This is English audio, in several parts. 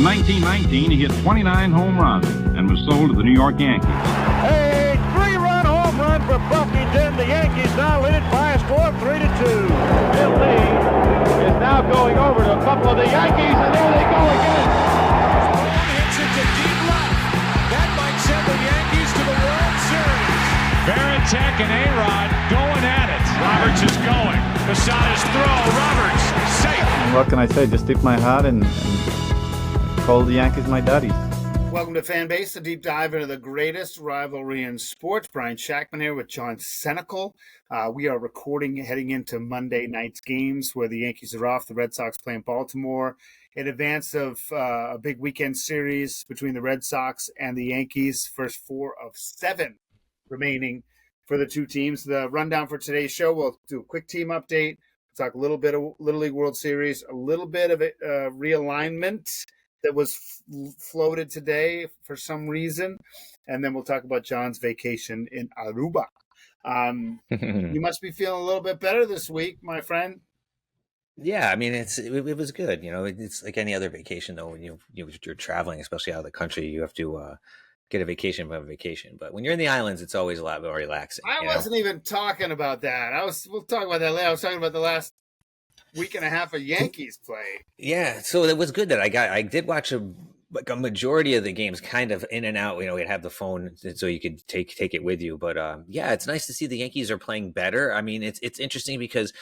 In 1919, he hit 29 home runs and was sold to the New York Yankees. A three-run home run for Buffington. The Yankees now lead it by a score of 3-2. Bill Lee is now going over to a couple of the Yankees, and there they go again. One hits it to deep left. That might send the Yankees to the World Series. Varitek and A-Rod going at it. Roberts is going. Posada's throw. Roberts safe. And what can I say? Just tip my hat and call the Yankees my daddies. Welcome to Fanbase, a deep dive into the greatest rivalry in sports. Brian Shackman here with John Senecal. We are recording heading into Monday night's games where the Yankees are off. The Red Sox playing Baltimore in advance of a big weekend series between the Red Sox and the Yankees. First 4 of 7 remaining for the two teams. The rundown for today's show, we'll do a quick team update. We'll talk a little bit of Little League World Series, a little bit of realignment that was floated today for some reason. And then we'll talk about John's vacation in Aruba. You must be feeling a little bit better this week, my friend. Yeah, I mean, it was good. You know, it's like any other vacation, though. When you're traveling, especially out of the country, you have to get a vacation from a vacation. But when you're in the islands, it's always a lot more relaxing. I wasn't even talking about that. We'll talk about that later. I was talking about the last week and a half of Yankees play. Yeah, so it was good that I did watch a majority of the games kind of in and out. You know, we'd have the phone so you could take it with you. But yeah, it's nice to see the Yankees are playing better. I mean, it's interesting because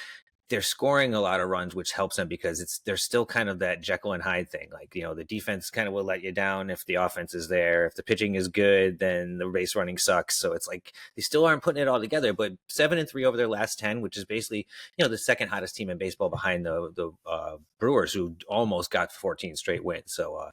they're scoring a lot of runs, which helps them because they're still kind of that Jekyll and Hyde thing. Like, you know, the defense kind of will let you down if the offense is there. If the pitching is good, then the base running sucks. So it's like they still aren't putting it all together. But 7-3 over their last 10, which is basically, you know, the second hottest team in baseball behind the Brewers, who almost got 14 straight wins. So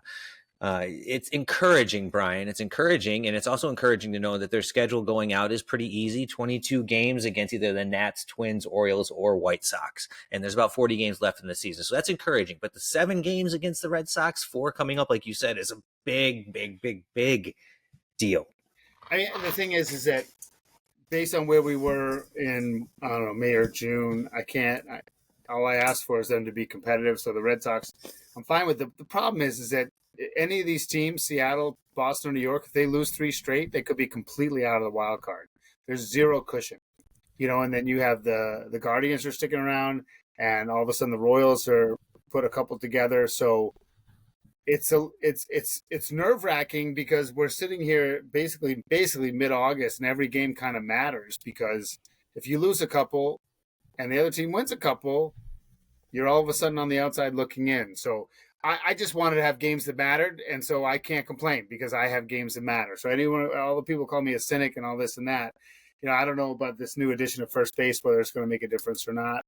it's encouraging, Brian. It's encouraging, and it's also encouraging to know that their schedule going out is pretty easy. 22 games against either the Nats, Twins, Orioles, or White Sox, and there's about 40 games left in the season, so that's encouraging. But the 7 games against the Red Sox, 4 coming up, like you said, is a big deal. I mean, the thing is that based on where we were in, I don't know, May or June, all I asked for is them to be competitive. So the Red Sox, I'm fine with. The problem is that any of these teams, Seattle, Boston, or New York, if they lose 3 straight, they could be completely out of the wild card. There's zero cushion, you know. And then you have the Guardians are sticking around, and all of a sudden the Royals are put a couple together. So it's nerve wracking because we're sitting here basically mid-August, and every game kind of matters because if you lose a couple and the other team wins a couple, you're all of a sudden on the outside looking in. So I just wanted to have games that mattered, and so I can't complain because I have games that matter. So all the people call me a cynic and all this and that. You know, I don't know about this new edition of first base, whether it's going to make a difference or not.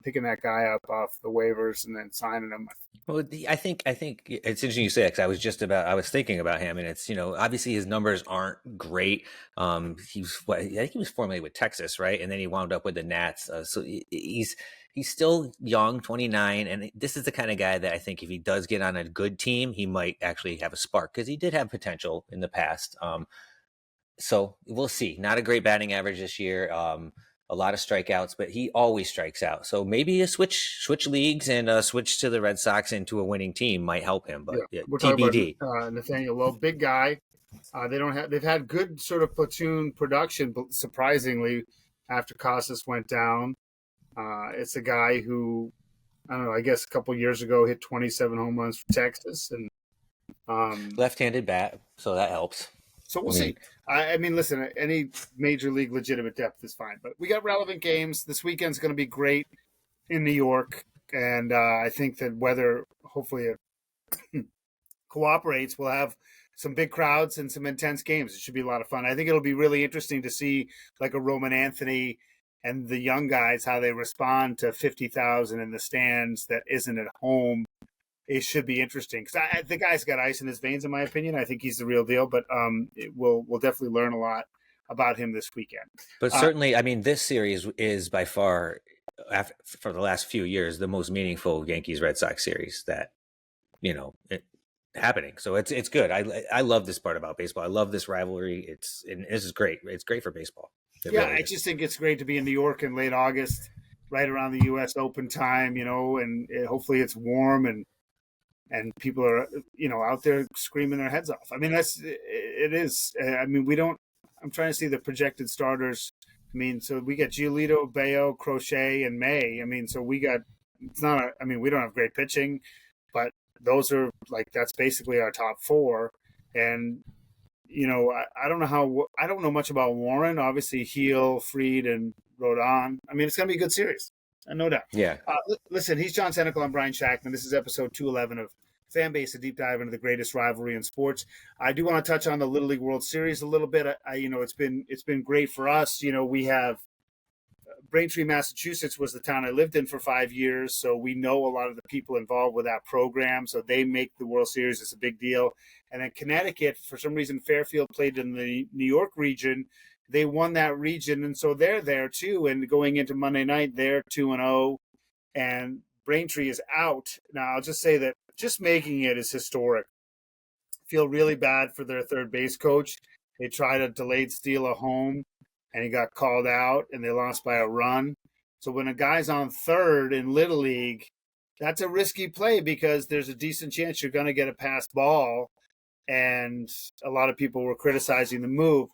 Picking that guy up off the waivers and then signing him. Well, I think it's interesting you say that because I was thinking about him, and it's, you know, obviously his numbers aren't great. I think he was formerly with Texas, right? And then he wound up with the Nats. So he's still young, 29, and this is the kind of guy that I think if he does get on a good team, he might actually have a spark because he did have potential in the past. So we'll see. Not a great batting average this year. A lot of strikeouts, but he always strikes out. So maybe a switch leagues and switch to the Red Sox into a winning team might help him. But yeah, we're TBD. talking about Nathaniel Lowe, big guy. They've had good sort of platoon production, but surprisingly, after Casas went down, it's a guy who, I don't know, I guess a couple of years ago hit 27 home runs for Texas, and left-handed bat, so that helps. So we'll see. I mean, listen, any major league legitimate depth is fine, but we got relevant games. This weekend's going to be great in New York, and I think that weather, hopefully it cooperates, we'll have some big crowds and some intense games. It should be a lot of fun. I think it'll be really interesting to see like a Roman Anthony and the young guys, how they respond to 50,000 in the stands that isn't at home. It should be interesting because the guy's got ice in his veins, in my opinion. I think he's the real deal, but we'll definitely learn a lot about him this weekend. But certainly, I mean, this series is by far, for the last few years, the most meaningful Yankees-Red Sox series that, you know, happening. So it's good. I love this part about baseball. I love this rivalry. And this is great. It's great for baseball. I just think it's great to be in New York in late August, right around the U.S. Open time, you know, and hopefully it's warm and and people are, out there screaming their heads off. I mean, it is. I mean, I'm trying to see the projected starters. I mean, so we got Giolito, Bayo, Crochet, and May. I mean, so we got, we don't have great pitching, but those are that's basically our top four. And, I don't know much about Warren. Obviously, Heel, Fried, and Rodon. I mean, it's going to be a good series. No doubt. Yeah. Listen, he's John Senecal. I'm Brian Shackman. This is episode 211 of Fanbase, a deep dive into the greatest rivalry in sports. I do want to touch on the Little League World Series a little bit. It's been great for us. We have Braintree, Massachusetts was the town I lived in for 5 years, so we know a lot of the people involved with that program. So they make the World Series. It's a big deal. And then Connecticut, for some reason, Fairfield played in the New York region. They won that region, and so they're there too. And going into Monday night, they're 2-0, and Braintree is out. Now, I'll just say that just making it is historic. Feel really bad for their third base coach. They tried a delayed steal at home, and he got called out, and they lost by a run. So when a guy's on third in Little League, that's a risky play because there's a decent chance you're going to get a pass ball, and a lot of people were criticizing the move.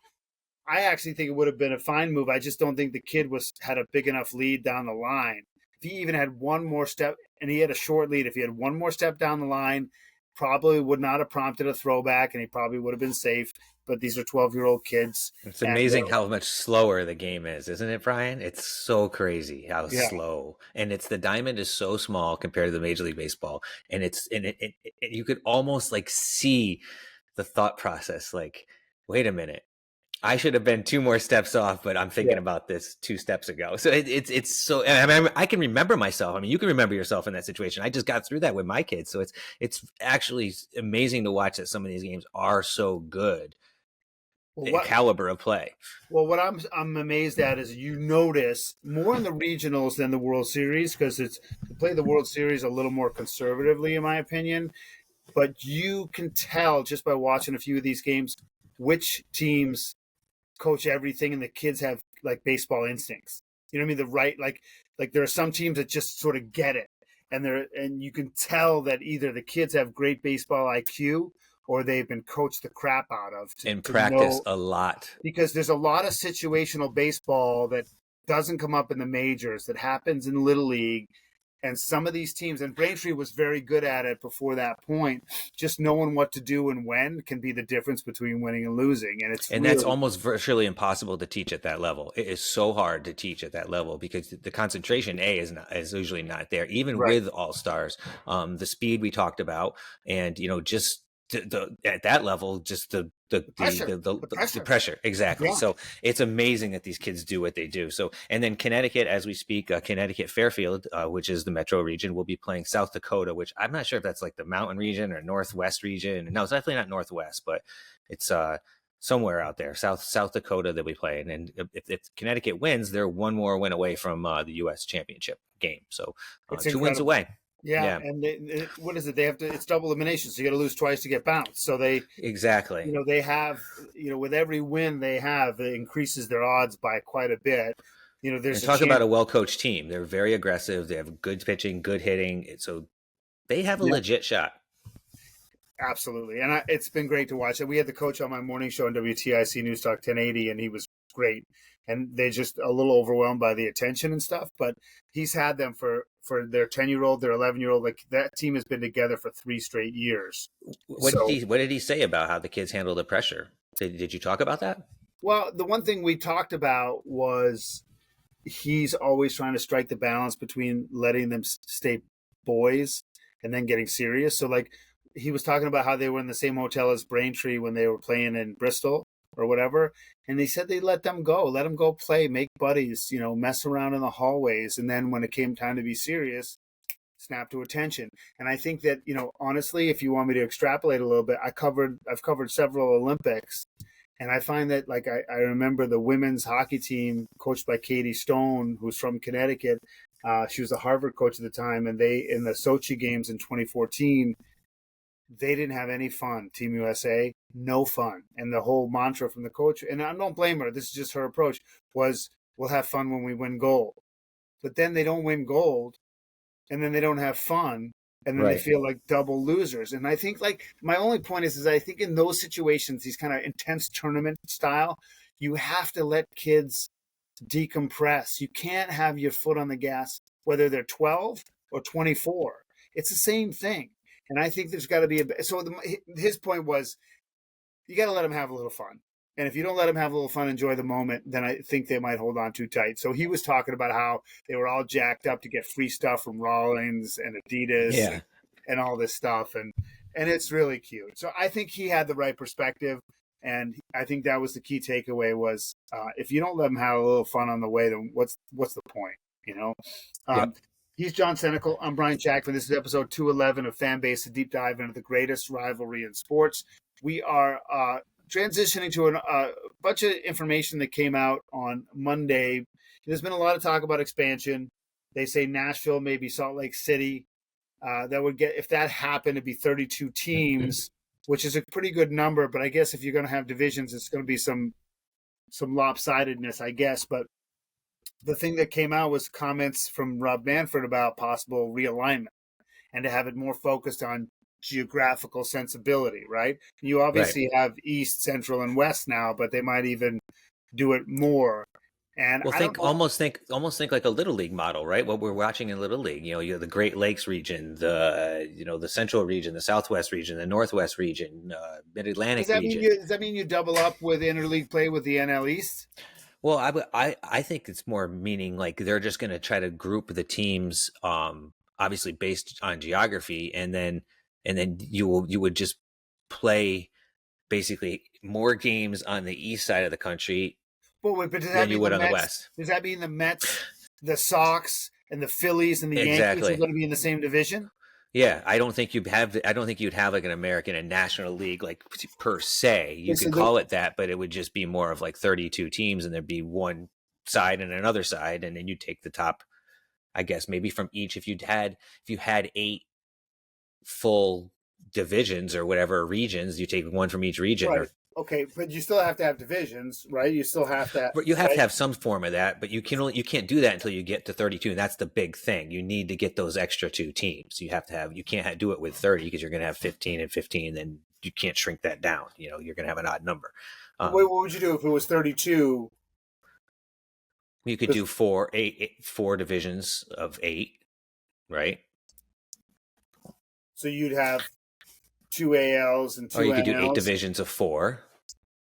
I actually think it would have been a fine move. I just don't think the kid had a big enough lead down the line. If he even had one more step, and he had a short lead, if he had one more step down the line, probably would not have prompted a throwback, and he probably would have been safe. But these are 12-year-old kids. It's amazing how much slower the game is, isn't it, Brian? It's so crazy how slow. And the diamond is so small compared to the Major League Baseball. And you could almost see the thought process, wait a minute. I should have been 2 more steps off, but I'm thinking about this 2 steps ago. So it's so. I can remember myself. I mean, you can remember yourself in that situation. I just got through that with my kids, so it's actually amazing to watch that some of these games are so good. Caliber of play. Well, what I'm amazed at is you notice more in the regionals than the World Series because they play the World Series a little more conservatively, in my opinion. But you can tell just by watching a few of these games which teams coach everything, and the kids have baseball instincts. You know what I mean? The right, there are some teams that just sort of get it, and you can tell that either the kids have great baseball IQ or they've been coached the crap out of and practice a lot. Because there's a lot of situational baseball that doesn't come up in the majors that happens in Little League. And some of these teams, and Braintree was very good at it before that point, just knowing what to do and when can be the difference between winning and losing. And that's almost virtually impossible to teach at that level. It is so hard to teach at that level because the concentration is usually not there, even with all-stars. The speed we talked about, and just at that level, just the pressure. Exactly. Yeah. So it's amazing that these kids do what they do. So, and then Connecticut, as we speak, Connecticut Fairfield, which is the metro region, will be playing South Dakota, which I'm not sure if that's the mountain region or Northwest region. No, it's definitely not Northwest, but it's somewhere out there, South Dakota, they'll be playing. And if Connecticut wins, they're one more win away from the U.S. championship game. So 2 wins away. Yeah. And what is it? They have to. It's double elimination, so you got to lose twice to get bounced. So they exactly. They have. With every win they have, it increases their odds by quite a bit. There's about a well-coached team. They're very aggressive. They have good pitching, good hitting. So they have a legit shot. Absolutely, and it's been great to watch. We had the coach on my morning show on WTIC News Talk 1080, and he was great. And they're just a little overwhelmed by the attention and stuff. But he's had them for their 10-year-old, their 11-year-old. That team has been together for 3 straight years. What did he say about how the kids handle the pressure? Did you talk about that? Well, the one thing we talked about was he's always trying to strike the balance between letting them stay boys and then getting serious. So, he was talking about how they were in the same hotel as Braintree when they were playing in Bristol or whatever. And they said they let them go play, make buddies, mess around in the hallways. And then when it came time to be serious, snap to attention. And I think that, honestly, if you want me to extrapolate a little bit, I've covered several Olympics. And I find that, I remember the women's hockey team coached by Katie Stone, who's from Connecticut. She was a Harvard coach at the time. And in the Sochi games in 2014, they didn't have any fun. Team USA, no fun. And the whole mantra from the coach, and I don't blame her, this is just her approach, was we'll have fun when we win gold. But then they don't win gold, and then they don't have fun, and then they feel like double losers. And I think, like, my only point is I think in those situations, these kind of intense tournament style, you have to let kids decompress. You can't have your foot on the gas, whether they're 12 or 24. It's the same thing. And I think there's got to be his point was, you got to let them have a little fun. And if you don't let them have a little fun, enjoy the moment, then I think they might hold on too tight. So he was talking about how they were all jacked up to get free stuff from Rawlings and Adidas and all this stuff. And it's really cute. So I think he had the right perspective. And I think that was the key takeaway was if you don't let them have a little fun on the way, then what's the point, you know? He's John Senecal. I'm Brian Jackman. This is episode 211 of Fanbase, a deep dive into the greatest rivalry in sports. We are transitioning to a bunch of information that came out on Monday. There's been a lot of talk about expansion. They say Nashville, maybe Salt Lake City. That would get, if that happened, it'd be 32 teams, which is a pretty good number. But I guess if you're going to have divisions, it's going to be some lopsidedness, I guess. But the thing that came out was comments from Rob Manfred about possible realignment and to have it more focused on geographical sensibility, right? You obviously have East, Central, and West now, but they might even do it more. And almost think like a Little League model, right? What we're watching in Little League, you have the Great Lakes region, the Central region, the Southwest region, the Northwest region, Mid Atlantic region. Does that mean you double up with interleague play with the NL East? Well, I think it's more meaning like they're just going to try to group the teams, obviously based on geography, and then you would just play basically more games on the east side of the country but does that than mean you would on Mets, the west. Does that mean the Mets, the Sox, and the Phillies and the Yankees are going to be in the same division? Yeah, I don't think you'd have like an American and National League like per se. You could call it that, but it would just be more of like 32 teams, and there'd be one side and another side, and then you take the top, I guess, maybe from each. If you had 8 full divisions or whatever regions, you take one from each region. Right. Okay, but you still have to have divisions, right? You still have to. But you have to have some form of that, but you can't do that until you get to 32. And that's the big thing. You need to get those extra 2 teams. You can't do it with 30 because you're going to have 15 and 15. Then you can't shrink that down. You're going to have an odd number. Wait, what would you do if it was 32? You could do 4 divisions of 8, right? So you'd have 2 ALs and 2 NLs. Or you could do 8 divisions of 4.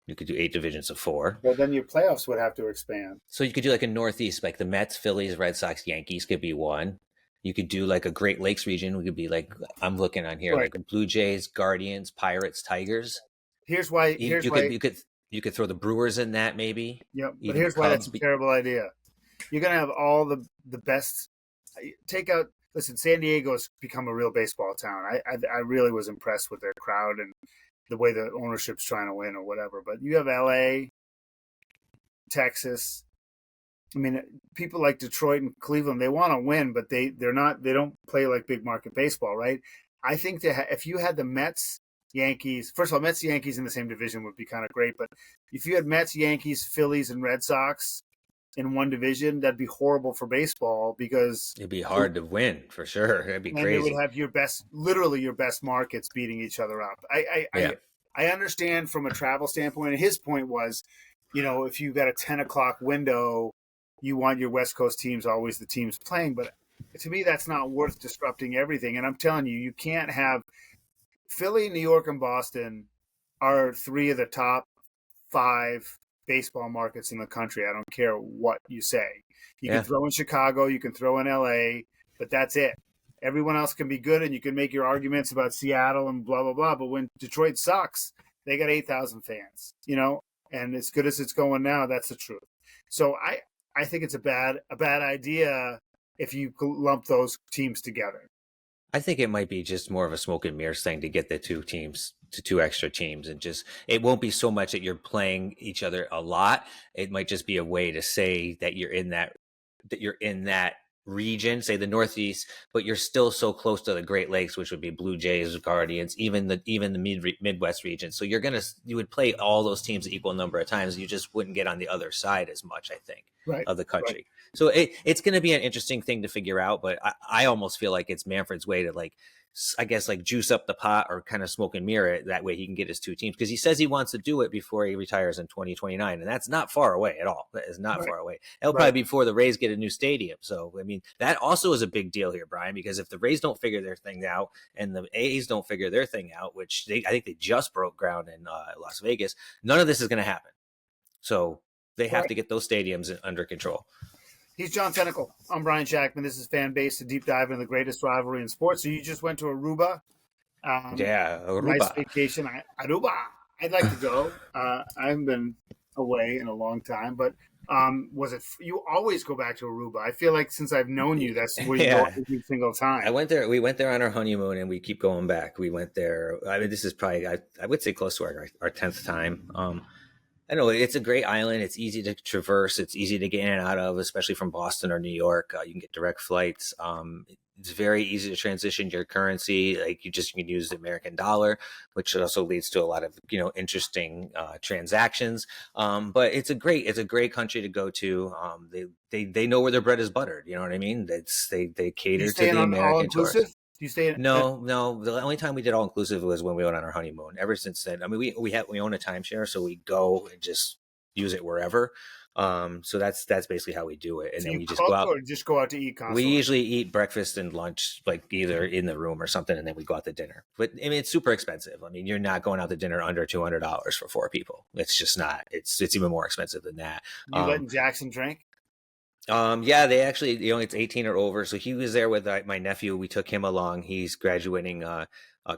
You could do 8 divisions of 4. Well, then your playoffs would have to expand. So you could do like a Northeast, like the Mets, Phillies, Red Sox, Yankees could be one. You could do like a Great Lakes region. We could be like, I'm looking on here, like Blue Jays, Guardians, Pirates, Tigers. Here's why. You could throw the Brewers in that maybe. Yep. But here's why that's a terrible idea. You're gonna have all the best. Take out. Listen, San Diego's become a real baseball town. I really was impressed with their crowd and the way the ownership's trying to win or whatever. But you have LA, Texas. I mean, people like Detroit and Cleveland, they want to win, but they don't play like big market baseball, right? I think if you had the Mets, Yankees, first of all, Mets, Yankees in the same division would be kind of great. But if you had Mets, Yankees, Phillies, and Red Sox in one division, that'd be horrible for baseball because it'd be hard to win for sure. It'd be crazy. And it would have literally your best markets beating each other up. I understand from a travel standpoint. And his point was, if you got a 10 o'clock window, you want your West Coast teams always the teams playing. But to me, that's not worth disrupting everything. And I'm telling you, you can't have Philly, New York, and Boston are 3 of the top 5 baseball markets in the country. I don't care what you say. You can throw in Chicago, you can throw in LA, but that's it. Everyone else can be good, and you can make your arguments about Seattle and blah, blah, blah. But when Detroit sucks, they got 8,000 fans, and as good as it's going now, that's the truth. So I think it's a bad idea if you lump those teams together. I think it might be just more of a smoke and mirrors thing to get the 2 teams to 2 extra teams, and just it won't be so much that you're playing each other a lot. It might just be a way to say that you're in that region, say the Northeast, but you're still so close to the Great Lakes, which would be Blue Jays, Guardians, even the Midwest region. So you would play all those teams an equal number of times. You just wouldn't get on the other side as much, I think, of the country. Right. So it's going to be an interesting thing to figure out, but I almost feel like it's Manfred's way to like I guess, like juice up the pot or kind of smoke and mirror it. That way he can get his 2 teams, because he says he wants to do it before he retires in 2029. And that's not far away at all. That is not far away. It'll probably be before the Rays get a new stadium. So, I mean, that also is a big deal here, Brian, because if the Rays don't figure their thing out and the A's don't figure their thing out, which I think they just broke ground in Las Vegas, none of this is going to happen. So they have to get those stadiums under control. He's John Tentacle. I'm Brian Shackman. This is Fan Base, a deep dive into the greatest rivalry in sports. So you just went to Aruba. Aruba. Nice vacation. Aruba. I'd like to go. I haven't been away in a long time, but was it? You always go back to Aruba. I feel like since I've known you, that's where you go every single time. I went there. We went there on our honeymoon, and we keep going back. We went there. I mean, this is probably I would say close to our 10th time. I know it's a great island. It's easy to traverse. It's easy to get in and out of, especially from Boston or New York. You can get direct flights. It's very easy to transition your currency. Like you can use the American dollar, which also leads to a lot of interesting transactions. But it's a great country to go to. They know where their bread is buttered. You know what I mean? They cater to the American tourist. You stay in? No. The only time we did all inclusive was when we went on our honeymoon. Ever since then, I mean, we own a timeshare, so we go and just use it wherever. So that's basically how we do it, and so then we just go out. Or just go out to eat. Constantly? We usually eat breakfast and lunch, like either in the room or something, and then we go out to dinner. But I mean, it's super expensive. I mean, you're not going out to dinner under $200 for 4 people. It's just not. It's even more expensive than that. You letting Jackson drink? Yeah, they actually, it's 18 or over. So he was there with my nephew. We took him along. He's graduating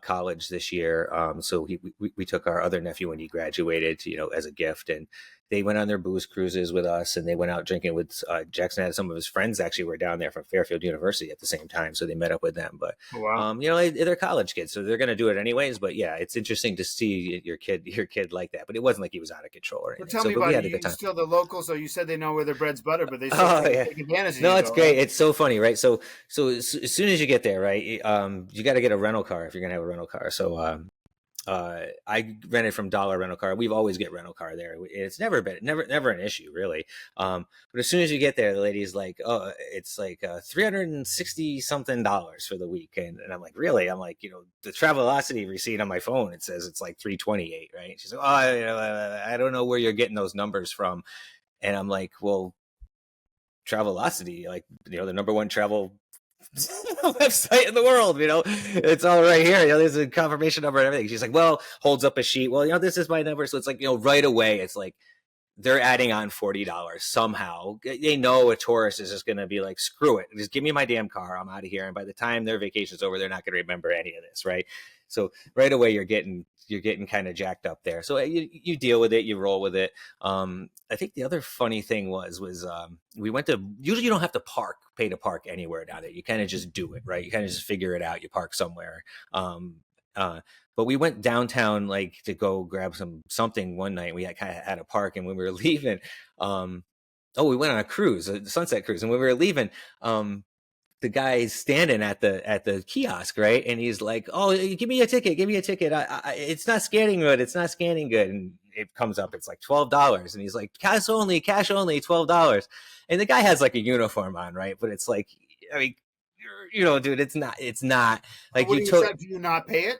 college this year. So we took our other nephew when he graduated, as a gift, and they went on their booze cruises with us, and they went out drinking with Jackson. Had some of his friends actually were down there from Fairfield University at the same time, so they met up with them. But they're college kids, so they're going to do it anyways. But yeah, it's interesting to see your kid like that. But it wasn't like he was out of control or anything. Well, tell me about it. You're still the local, so you said they know where their bread's buttered, but they still take advantage of it. No, it's great. It's so funny, right? So as soon as you get there, right, you got to get a rental car if you're going to have a rental car. So I rented from Dollar Rental Car. We've always get rental car there. It's never an issue really. But as soon as you get there, the lady's like, "Oh, it's like $360 something for the week," and I'm like, "Really?" I'm like, the Travelocity receipt on my phone, it says it's like $328, right? She's like, "Oh, I don't know where you're getting those numbers from," and I'm like, "Well, Travelocity, like the number one travel website in the world, it's all right here. There's a confirmation number and everything." She's like, "Well," holds up a sheet. "Well, this is my number." So it's like, right away, it's like they're adding on $40 somehow. They know a tourist is just going to be like, "Screw it. Just give me my damn car. I'm out of here." And by the time their vacation's over, they're not going to remember any of this. Right. So right away, you're getting kind of jacked up there. So you deal with it, you roll with it. I think the other funny thing was we went to, usually you don't have to pay to park anywhere down there. You kind of just do it, right? You kind of just figure it out. You park somewhere. But we went downtown, like to go grab something one night. We kind of had a park, and when we were leaving, we went on a cruise, a sunset cruise. And when we were leaving, the guy's standing at the kiosk, right? And he's like, "Oh, give me a ticket. It's not scanning good. And it comes up, it's like $12. And he's like, cash only, $12. And the guy has like a uniform on, right? But it's like, I mean, dude, it's not like do you not pay it?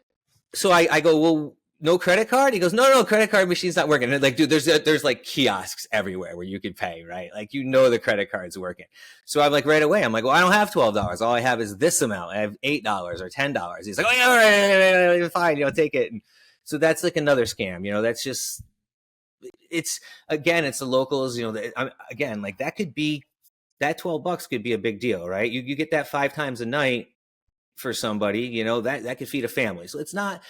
So I go, "Well, no credit card?" He goes, no, credit card machine's not working. And like, dude, there's like kiosks everywhere where you could pay, right? Like, the credit card's working. So I'm like, right away, I'm like, "Well, I don't have $12. All I have is this amount. I have $8 or $10. He's like, "Oh, yeah, all right, fine, take it." And so that's like another scam. That's just, it's the locals, again, like that $12 could be a big deal, right? You get that 5 times a night for somebody, that could feed a family. So it's not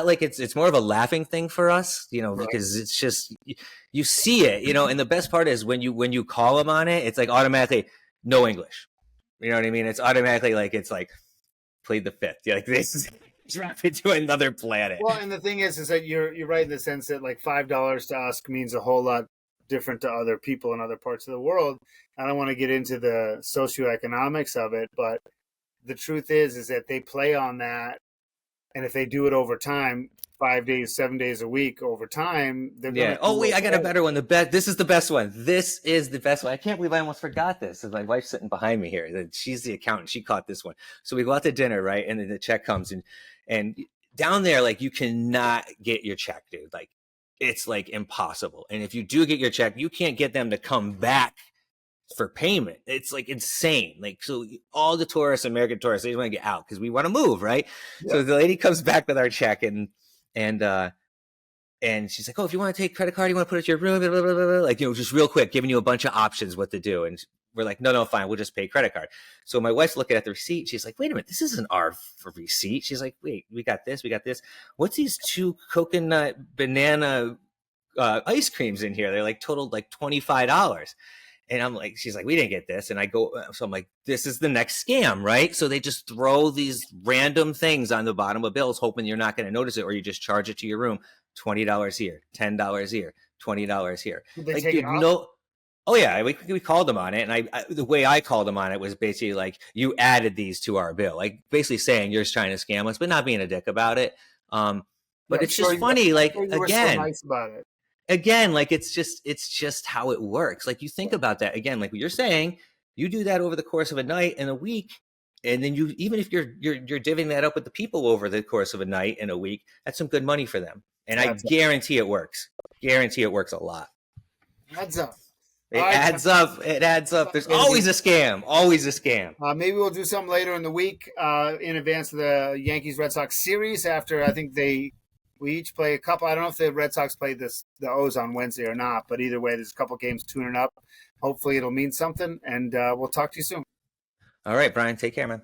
like it's more of a laughing thing for us, because it's just, you see it, and the best part is when you call them on it, it's like automatically no English. You know what I mean? It's automatically like, it's like plead the fifth. You're like, this drop into another planet. Well, and the thing is that you're right in the sense that like $5 to us means a whole lot different to other people in other parts of the world. I don't want to get into the socioeconomics of it, but the truth is that they play on that, and if they do it over time, 5 days, 7 days a week over time, they're going to. Oh, wait, I got a better one. This is the best one. This is the best one. I can't believe I almost forgot this. My wife's sitting behind me here. She's the accountant. She caught this one. So we go out to dinner, right? And then the check comes and down there, like, you cannot get your check, dude. Like, it's like impossible. And if you do get your check, you can't get them to come back for payment. It's like insane. Like, so all the tourists, American tourists, they want to get out because we want to move, right? Yeah. So the lady comes back with our check and she's like, oh, if you want to take credit card, you want to put it to your room, blah, blah, blah, blah. Like, just real quick, giving you a bunch of options what to do. And we're like, no, fine, we'll just pay credit card. So my wife's looking at the receipt. She's like, wait a minute, this isn't our receipt. She's like, wait, we got this. What's these 2 coconut banana ice creams in here? They're like totaled like $25. And I'm like, she's like, we didn't get this. And so I'm like, this is the next scam, right? So they just throw these random things on the bottom of bills, hoping you're not going to notice it, or you just charge it to your room. $20 here, $10 here, $20 here. Did they like, take dude, it off? no. Oh yeah, we called them on it, and I the way I called them on it was basically like, you added these to our bill, like basically saying you're trying to scam us, but not being a dick about it. But it's just funny, like, again. So nice about it. Again, like, it's just how it works. Like, you think about that again, like what you're saying, you do that over the course of a night and a week, and then even if you're divvying that up with the people over the course of a night and a week, that's some good money for them. And I guarantee it works. Guarantee it works a lot. Adds up. It adds up. It adds up. There's always a scam. Always a scam. Maybe we'll do something later in the week in advance of the Yankees-Red Sox series. After I think we each play a couple. I don't know if the Red Sox play the O's on Wednesday or not, but either way, there's a couple games tuning up. Hopefully it'll mean something, and we'll talk to you soon. All right, Brian. Take care, man.